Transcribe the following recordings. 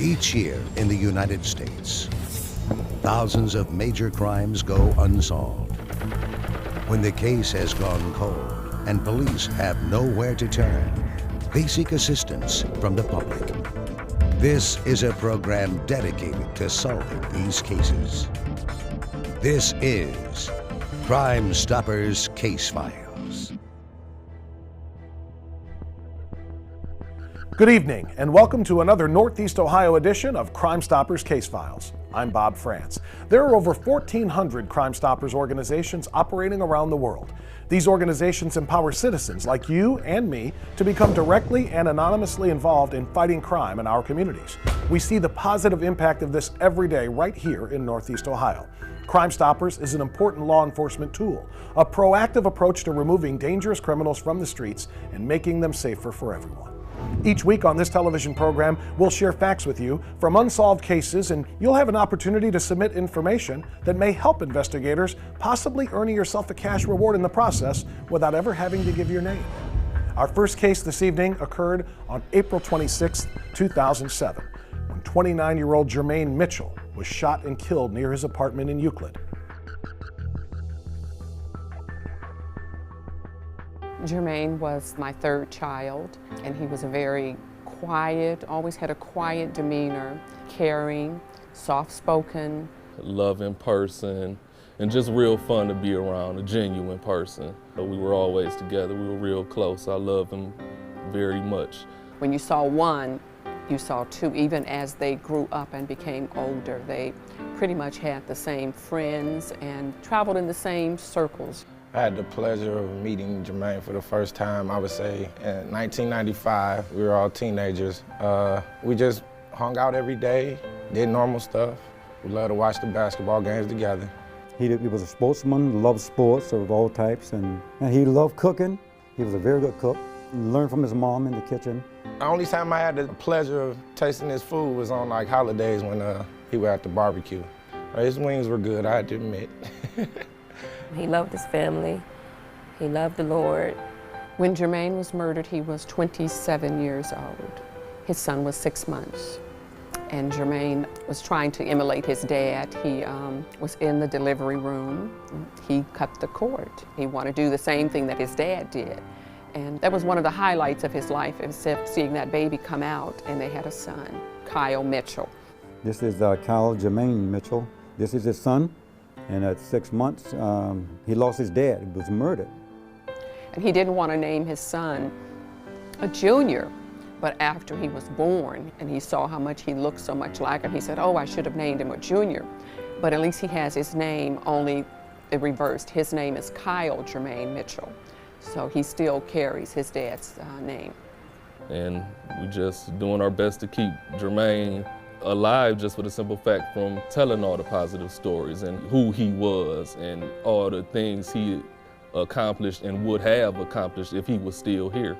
Each year in the United States, thousands of major crimes go unsolved. When the case has gone cold and police have nowhere to turn, they seek assistance from the public. This is a program dedicated to solving these cases. This is Crime Stoppers Case Files. Good evening, and welcome to another Northeast Ohio edition of Crime Stoppers Case Files. I'm Bob France. There are over 1,400 Crime Stoppers organizations operating around the world. These organizations empower citizens like you and me to become directly and anonymously involved in fighting crime in our communities. We see the positive impact of this every day right here in Northeast Ohio. Crime Stoppers is an important law enforcement tool, a proactive approach to removing dangerous criminals from the streets and making them safer for everyone. Each week on this television program, we'll share facts with you from unsolved cases, and you'll have an opportunity to submit information that may help investigators, possibly earning yourself a cash reward in the process without ever having to give your name. Our first case this evening occurred on April 26, 2007, when 29-year-old Jermayne Mitchell was shot and killed near his apartment in Euclid. Jermayne was my third child, and he was a very quiet, always had a quiet demeanor, caring, soft-spoken. Loving person, and just real fun to be around, a genuine person. We were always together, we were real close. I love him very much. When you saw one, you saw two. Even as they grew up and became older, they pretty much had the same friends and traveled in the same circles. I had the pleasure of meeting Jermayne for the first time, I would say, in 1995. We were all teenagers. We just hung out every day, did normal stuff. We loved to watch the basketball games together. He was a sportsman, loved sports of all types, and he loved cooking. He was a very good cook. Learned from his mom in the kitchen. The only time I had the pleasure of tasting his food was on like holidays when he was at the barbecue. His wings were good, I had to admit. He loved his family. He loved the Lord. When Jermayne was murdered, he was 27 years old. His son was 6 months. And Jermayne was trying to emulate his dad. He was in the delivery room. He cut the cord. He wanted to do the same thing that his dad did. And that was one of the highlights of his life, except seeing that baby come out, and they had a son, Kyle Mitchell. This is Kyle Jermayne Mitchell. This is his son. And at 6 months, he lost his dad. He was murdered. And he didn't want to name his son a junior, but after he was born and he saw how much he looked so much like him, he said, oh, I should have named him a junior. But at least he has his name, only it reversed. His name is Kyle Jermayne Mitchell. So he still carries his dad's name. And we just doing our best to keep Jermayne alive, just for the simple fact from telling all the positive stories and who he was and all the things he accomplished and would have accomplished if he was still here.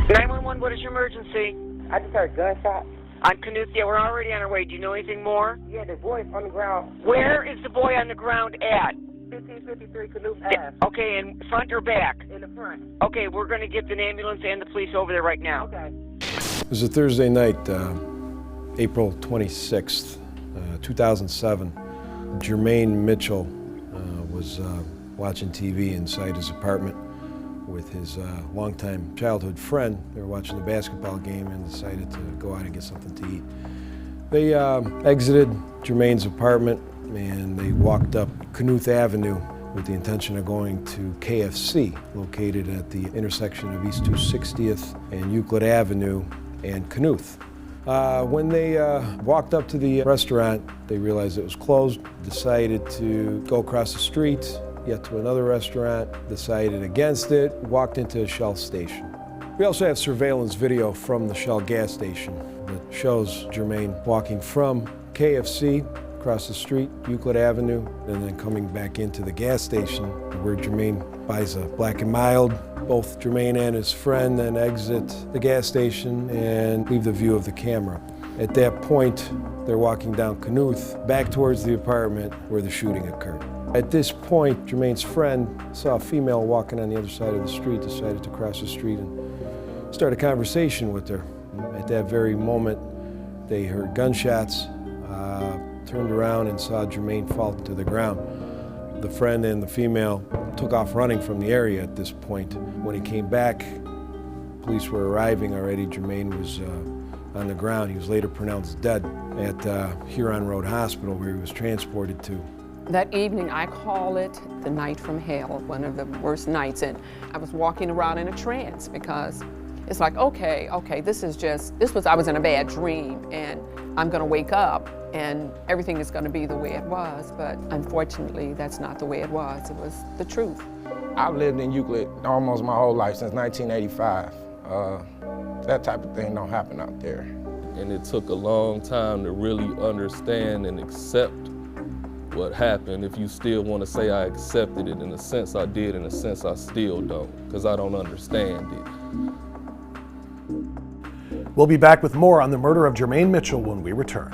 911, what is your emergency? I just heard gunshots. On Knuth, yeah, we're already on our way. Do you know anything more? Yeah, the boy's on the ground. Where is the boy on the ground at? 1553 Knuth Ave. Okay, in front or back? In the front. Okay, we're going to get an ambulance and the police over there right now. Okay. It was a Thursday night, April 26th, 2007. Jermayne Mitchell was watching TV inside his apartment with his longtime childhood friend. They were watching the basketball game and decided to go out and get something to eat. They exited Jermayne's apartment and they walked up Knuth Avenue with the intention of going to KFC, located at the intersection of East 260th and Euclid Avenue and Knuth. When they walked up to the restaurant, they realized it was closed, decided to go across the street, get to another restaurant, decided against it, walked into a Shell station. We also have surveillance video from the Shell gas station that shows Jermayne walking from KFC across the street, Euclid Avenue, and then coming back into the gas station where Jermayne buys a Black and Mild. Both Jermayne and his friend then exit the gas station and leave the view of the camera. At that point, they're walking down Knuth back towards the apartment where the shooting occurred. At this point, Jermayne's friend saw a female walking on the other side of the street, decided to cross the street and start a conversation with her. At that very moment, They heard gunshots, turned around and saw Jermayne fall to the ground. The friend and the female took off running from the area at this point. When he came back, police were arriving already. Jermayne was on the ground. He was later pronounced dead at Huron Road Hospital, where he was transported to. That evening, I call it the night from hell, one of the worst nights. And I was walking around in a trance because it's like, okay, I was in a bad dream and I'm gonna wake up and everything is gonna be the way it was. But unfortunately, that's not the way it was. It was the truth. I've lived in Euclid almost my whole life, since 1985. That type of thing don't happen out there. And it took a long time to really understand and accept what happened. If you still want to say I accepted it, in a sense I did, in a sense I still don't, because I don't understand it. We'll be back with more on the murder of Jermayne Mitchell when we return.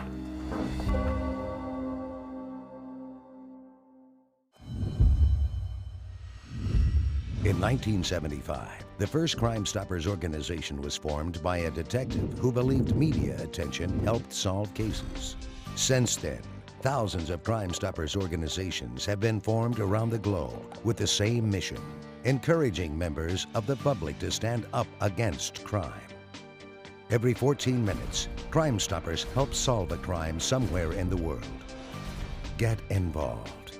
In 1975, the first Crime Stoppers organization was formed by a detective who believed media attention helped solve cases. Since then, thousands of Crime Stoppers organizations have been formed around the globe with the same mission, encouraging members of the public to stand up against crime. Every 14 minutes, Crime Stoppers help solve a crime somewhere in the world. Get involved.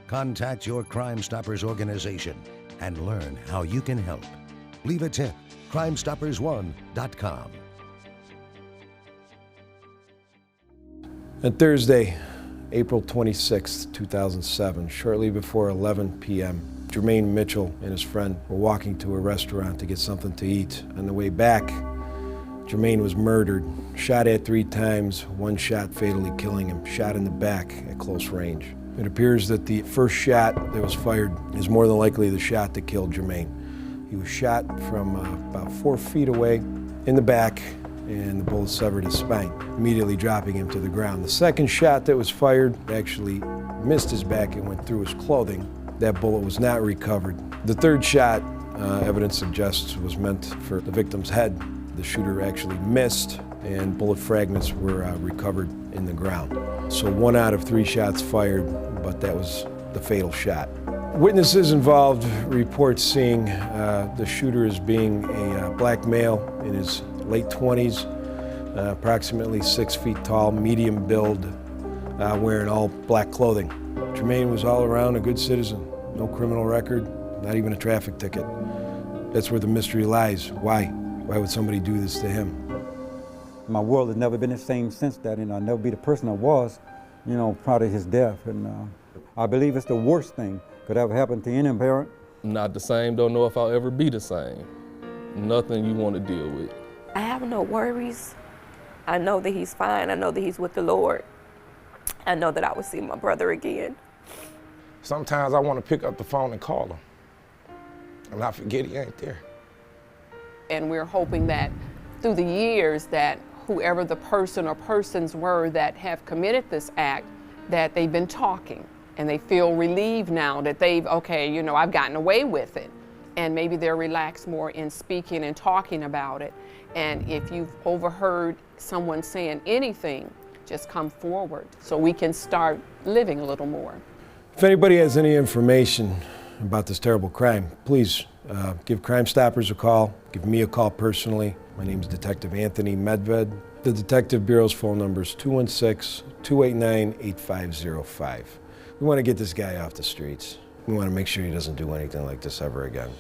Contact your Crime Stoppers organization and learn how you can help. Leave a tip, crimestoppersone.com. On Thursday, April 26, 2007, shortly before 11 p.m., Jermayne Mitchell and his friend were walking to a restaurant to get something to eat. On the way back, Jermayne was murdered, shot at 3 times, one shot fatally killing him, shot in the back at close range. It appears that the first shot that was fired is more than likely the shot that killed Jermayne. He was shot from about 4 feet away in the back, and the bullet severed his spine, immediately dropping him to the ground. The second shot that was fired actually missed his back and went through his clothing. That bullet was not recovered. The third shot, evidence suggests, was meant for the victim's head. The shooter actually missed, and bullet fragments were recovered in the ground. So 1 out of 3 shots fired, but that was the fatal shot. Witnesses involved report seeing the shooter as being a black male in his late 20s, approximately 6 feet tall, medium build, wearing all black clothing. Jermayne was all around a good citizen, no criminal record, not even a traffic ticket. That's where the mystery lies. Why? Why would somebody do this to him? My world has never been the same since that, and I'll never be the person I was, prior to his death. And I believe it's the worst thing could ever happen to any parent. Not the same, don't know if I'll ever be the same. Nothing you want to deal with. I have no worries. I know that he's fine. I know that he's with the Lord. I know that I will see my brother again. Sometimes I want to pick up the phone and call him, and I forget he ain't there. And we're hoping that through the years that whoever the person or persons were that have committed this act, that they've been talking and they feel relieved now that they've, I've gotten away with it. And maybe they're relaxed more in speaking and talking about it. And if you've overheard someone saying anything, just come forward so we can start living a little more. If anybody has any information about this terrible crime, please give Crime Stoppers a call. Give me a call personally. My name is Detective Anthony Medved. The Detective Bureau's phone number is 216-289-8505. We want to get this guy off the streets. We want to make sure he doesn't do anything like this ever again.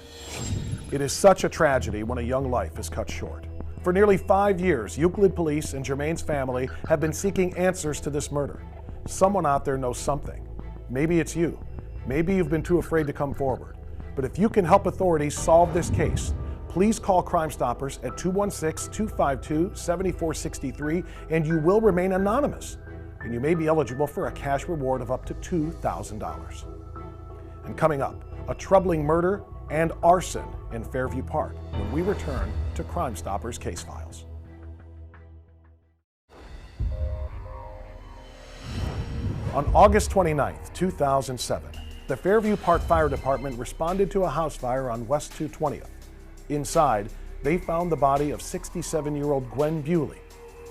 It is such a tragedy when a young life is cut short. For nearly 5 years, Euclid police and Jermayne's family have been seeking answers to this murder. Someone out there knows something. Maybe it's you. Maybe you've been too afraid to come forward. But if you can help authorities solve this case, please call Crime Stoppers at 216-252-7463, and you will remain anonymous. And you may be eligible for a cash reward of up to $2,000. And coming up, a troubling murder and arson in Fairview Park when we return to Crime Stoppers Case Files. On August 29, 2007, the Fairview Park Fire Department responded to a house fire on West 220th. Inside, they found the body of 67-year-old Gwen Bewley.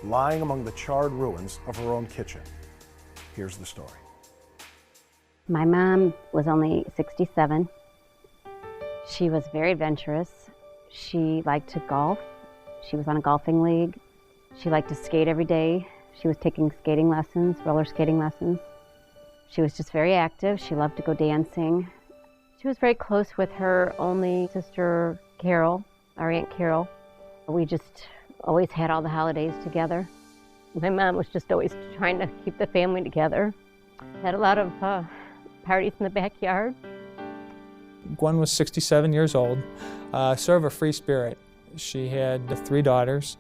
lying among the charred ruins of her own kitchen. Here's the story. My mom was only 67. She was very adventurous. She liked to golf. She was on a golfing league. She liked to skate every day. She was taking skating lessons, roller skating lessons. She was just very active. She loved to go dancing. She was very close with her only sister, Carol, our Aunt Carol. We just always had all the holidays together. My mom was just always trying to keep the family together. Had a lot of parties in the backyard. Gwen was 67 years old, sort of a free spirit. She had 3 daughters.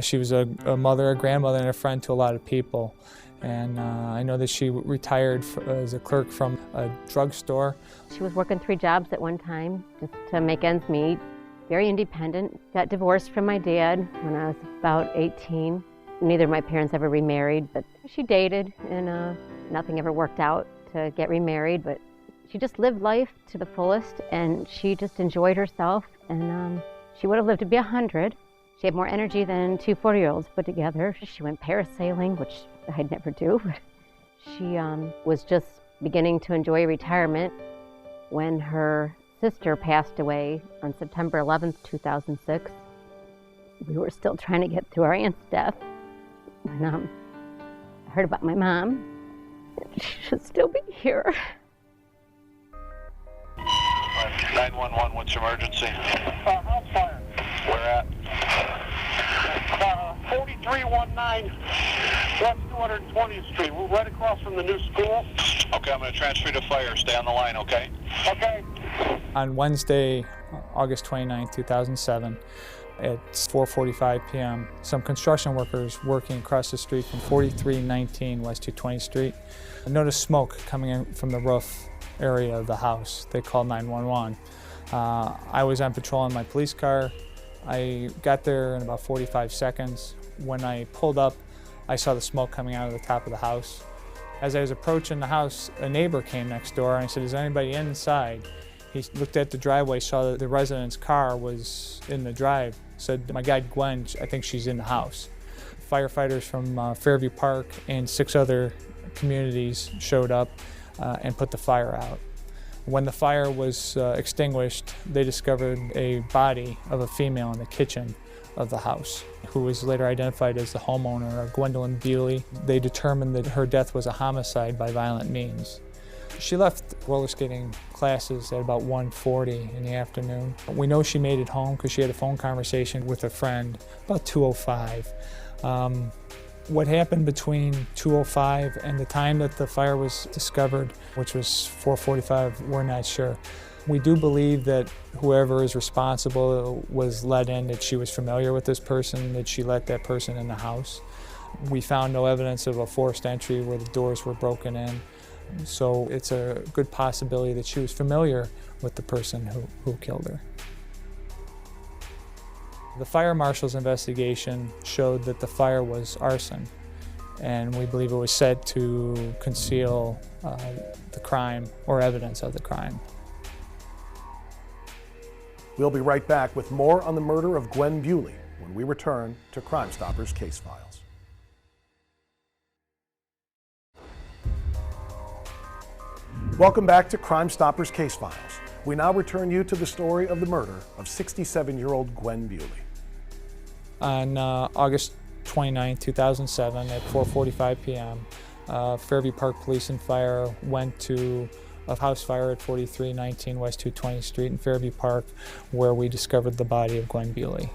She was a mother, a grandmother, and a friend to a lot of people. And I know that she retired as a clerk from a drugstore. She was working 3 jobs at one time just to make ends meet. Very independent. Got divorced from my dad when I was about 18. Neither of my parents ever remarried, but she dated, and nothing ever worked out to get remarried. But she just lived life to the fullest, and she just enjoyed herself. And she would have lived to be 100. She had more energy than 2 40-year-olds put together. She went parasailing, which I'd never do. But she was just beginning to enjoy retirement when her sister passed away on September 11th, 2006. We were still trying to get through our aunt's death. And I heard about my mom. She should still be here. 911, what's your emergency? House fire. Where at? 4319 West 220th Street. We're right across from the new school. Okay, I'm going to transfer you to fire. Stay on the line, okay? Okay. On Wednesday, August 29, 2007, at 4:45 p.m., some construction workers working across the street from 4319 West 220th Street noticed smoke coming in from the roof area of the house. They called 911. I was on patrol in my police car. I got there in about 45 seconds. When I pulled up, I saw the smoke coming out of the top of the house. As I was approaching the house, a neighbor came next door and I said, "Is anybody inside?" He looked at the driveway, saw that the resident's car was in the drive. Said, "My guide Gwen, I think she's in the house." Firefighters from Fairview Park and 6 other communities showed up and put the fire out. When the fire was extinguished, they discovered a body of a female in the kitchen of the house, who was later identified as the homeowner, Gwen Bewley. They determined that her death was a homicide by violent means. She left roller skating classes at about 1:40 in the afternoon. We know she made it home because she had a phone conversation with a friend about 2:05. What happened between 2:05 and the time that the fire was discovered, which was 4:45, we're not sure. We do believe that whoever is responsible was let in, that she was familiar with this person, that she let that person in the house. We found no evidence of a forced entry where the doors were broken in. So it's a good possibility that she was familiar with the person who killed her. The fire marshal's investigation showed that the fire was arson, and we believe it was set to conceal the crime or evidence of the crime. We'll be right back with more on the murder of Gwen Bewley when we return to Crime Stoppers Case Files. Welcome back to Crime Stoppers Case Files. We now return you to the story of the murder of 67-year-old Gwen Bewley. On August 29, 2007, at 4:45 p.m., Fairview Park Police and Fire went to a house fire at 4319 West 220th Street in Fairview Park, where we discovered the body of Gwen Bewley.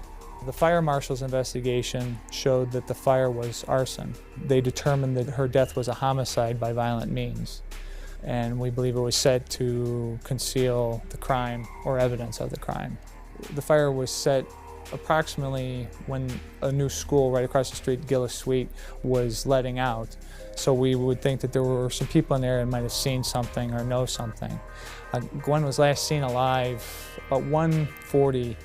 The fire marshal's investigation showed that the fire was arson. They determined that her death was a homicide by violent means, and we believe it was set to conceal the crime or evidence of the crime. The fire was set approximately when a new school right across the street, Gillis Suite, was letting out. So we would think that there were some people in there that might have seen something or know something. Gwen was last seen alive about 1:40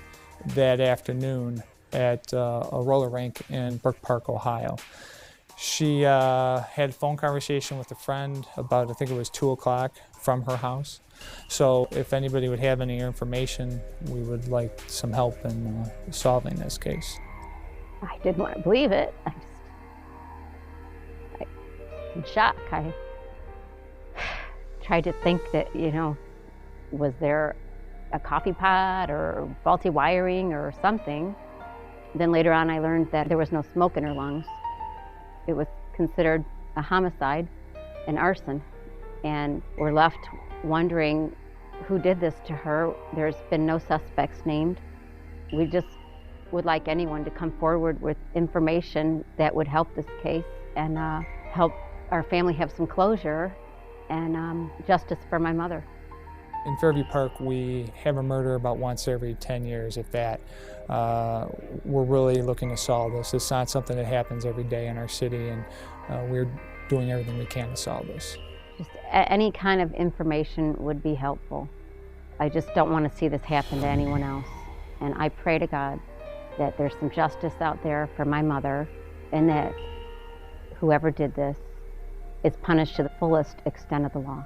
that afternoon at a roller rink in Brook Park, Ohio. She had a phone conversation with a friend about, I think it was 2 o'clock, from her house. So if anybody would have any information, we would like some help in solving this case. I didn't want to believe it. I just in shock. I tried to think that, was there a coffee pot or faulty wiring or something. Then later on I learned that there was no smoke in her lungs. It was considered a homicide, an arson, and we're left wondering who did this to her. There's been no suspects named. We just would like anyone to come forward with information that would help this case and help our family have some closure and justice for my mother. In Fairview Park, we have a murder about once every 10 years, if that. We're really looking to solve this. It's not something that happens every day in our city, and we're doing everything we can to solve this. Just any kind of information would be helpful. I just don't want to see this happen to anyone else. And I pray to God that there's some justice out there for my mother, and that whoever did this is punished to the fullest extent of the law.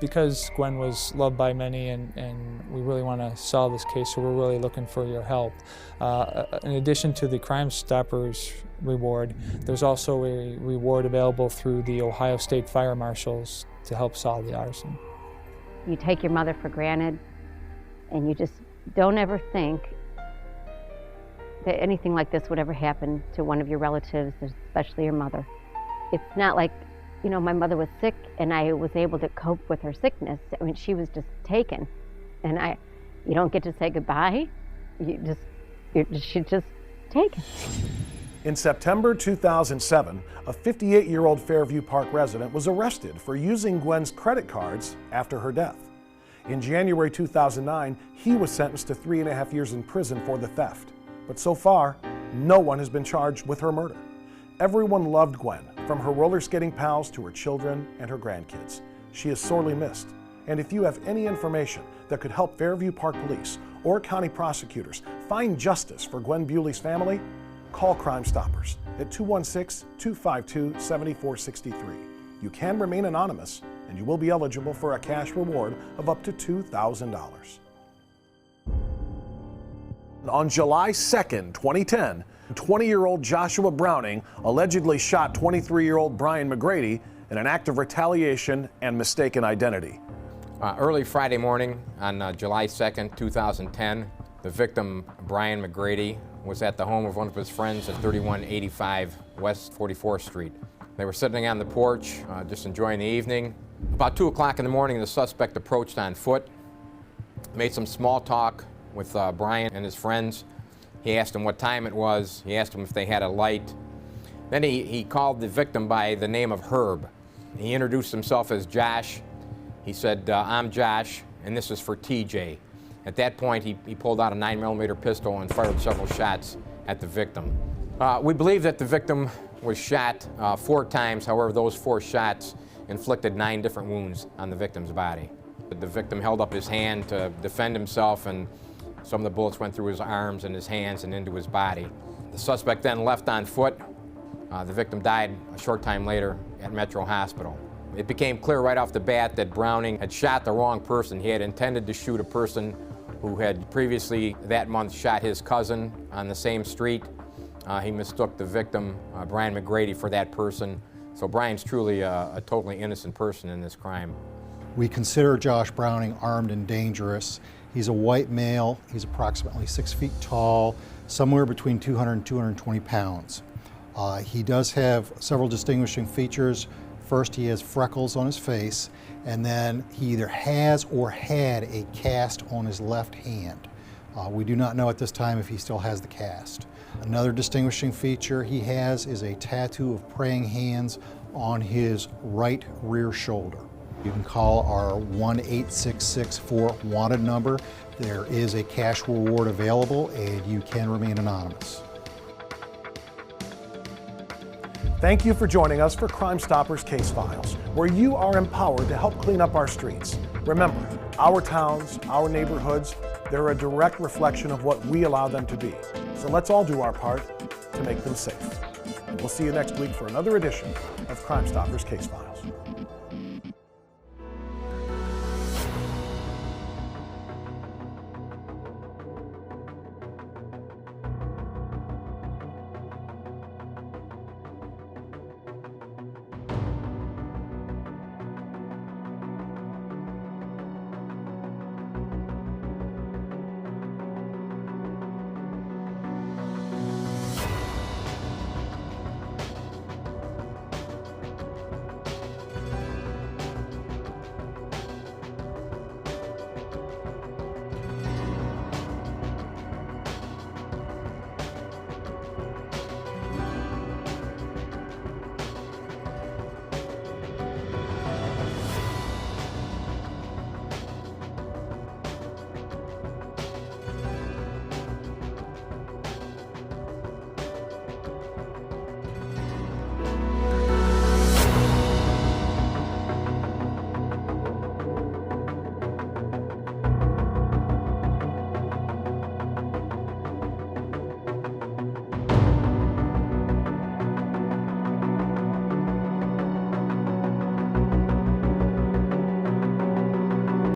Because Gwen was loved by many, and we really want to solve this case, so we're really looking for your help. In addition to the Crime Stoppers reward, there's also a reward available through the Ohio State Fire Marshals to help solve the arson. You take your mother for granted, and you just don't ever think that anything like this would ever happen to one of your relatives, especially your mother. It's not like, my mother was sick and I was able to cope with her sickness. I mean, she was just taken. And you don't get to say goodbye. She's just taken. In September 2007, a 58-year-old Fairview Park resident was arrested for using Gwen's credit cards after her death. In January 2009, he was sentenced to 3.5 years in prison for the theft. But so far, no one has been charged with her murder. Everyone loved Gwen, from her roller skating pals to her children and her grandkids. She is sorely missed. And if you have any information that could help Fairview Park Police or county prosecutors find justice for Gwen Bewley's family, call Crime Stoppers at 216-252-7463. You can remain anonymous, and you will be eligible for a cash reward of up to $2,000. On July 2nd, 2010, 20-year-old Joshua Browning allegedly shot 23-year-old Brian Mcgrady in an act of retaliation and mistaken identity. Early Friday morning on July 2nd, 2010, the victim, Brian Mcgrady, was at the home of one of his friends at 3185 West 44th Street. They were sitting on the porch, just enjoying the evening. About 2 o'clock in the morning, the suspect approached on foot, made some small talk with Brian and his friends. He asked him what time it was. He asked him if they had a light. Then he called the victim by the name of Herb. He introduced himself as Josh. He said, I'm Josh, and this is for TJ. At that point, he pulled out a 9mm pistol and fired several shots at the victim. We believe that the victim was shot 4 times. However, those 4 shots inflicted 9 different wounds on the victim's body. The victim held up his hand to defend himself, and some of the bullets went through his arms and his hands and into his body. The suspect then left on foot. The victim died a short time later at Metro Hospital. It became clear right off the bat that Browning had shot the wrong person. He had intended to shoot a person who had previously that month shot his cousin on the same street. He mistook the victim, Brian Mcgrady, for that person. So Brian's truly a totally innocent person in this crime. We consider Josh Browning armed and dangerous. He's a white male. He's approximately 6 feet tall, somewhere between 200 and 220 pounds. He does have several distinguishing features. First, he has freckles on his face, and then he either has or had a cast on his left hand. We do not know at this time if he still has the cast. Another distinguishing feature he has is a tattoo of praying hands on his right rear shoulder. You can call our 1-866-4 wanted number. There is a cash reward available, and you can remain anonymous. Thank you for joining us for Crime Stoppers Case Files, where you are empowered to help clean up our streets. Remember, our towns, our neighborhoods, they're a direct reflection of what we allow them to be. So let's all do our part to make them safe. And we'll see you next week for another edition of Crime Stoppers Case Files.